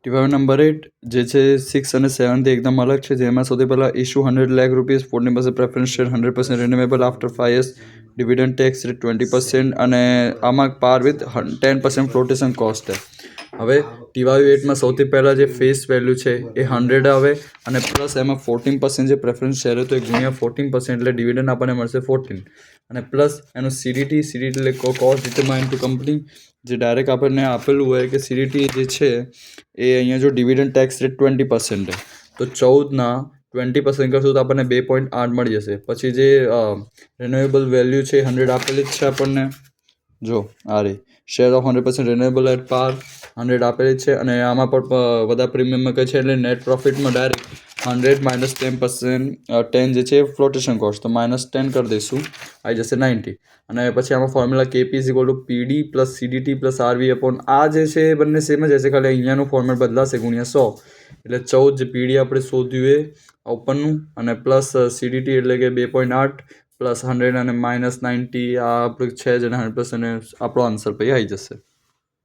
ટીવાય number 8 જે છે 6 અને 7થી એકદમ અલગ છે, જેમાં સૌથી પહેલાં issue 100 lakh rupees, 14% preference share, 100% renewable after 5 years, dividend tax rate 20%, અને આમાં પાર વિથ 10% ફ્લોટેશન કોસ્ટ છે. હવે ટીવાય 8માં સૌથી પહેલાં જે ફેસ વેલ્યુ છે એ 100 આવે, અને પ્લસ એમાં 14% જે પ્રેફરન્સ શેર હતો એ ગુણ્યા 14%, એટલે ડિવિડન્ડ આપણને મળશે 14, અને પ્લસ એનું સીડીટી એટલે કોસ્ટ ડિટરમાઇન્ડ ટુ કંપની, જે ડાયરેક્ટ આપણને આપેલું હોય કે સીડીટી જે છે એ અહીંયા જો ડિવિડન્ડ ટેક્સ રેટ 20% છે, તો 14ના 20% કરશું તો આપણને 2.8 મળી જશે. પછી જે રિન્યુએબલ વેલ્યુ છે 100 આપેલી જ છે આપણને, જો આ રહી શેર ઓફ 100% રિન્યુએબલ એટ પાર 100 આપેલી જ છે, અને આમાં પણ બધા પ્રીમિયમમાં કહે છે, એટલે નેટ પ્રોફિટમાં ડાયરેક્ટ 100 માઇનસ 10%, 10 જે છે ફ્લોટેશન કોસ્ટ, તો -10 કરી દઈશું, આવી જશે 90. અને પછી આમાં formula KP is equal to PD plus CDT plus RV upon, આ જે છે એ બંને સેમ જ હશે, ખાલી અહીંયાનું ફોર્મેટ બદલાશે ગુણ્યા 100, એટલે 14 જે પીડી આપણે શોધ્યું એ ઓપનનું, અને પ્લસ સીડીટી એટલે કે 2.8 પ્લસ 100 અને -90, આ આપણું છે જ, અને 100%, આપણો આન્સર પછી આવી જશે.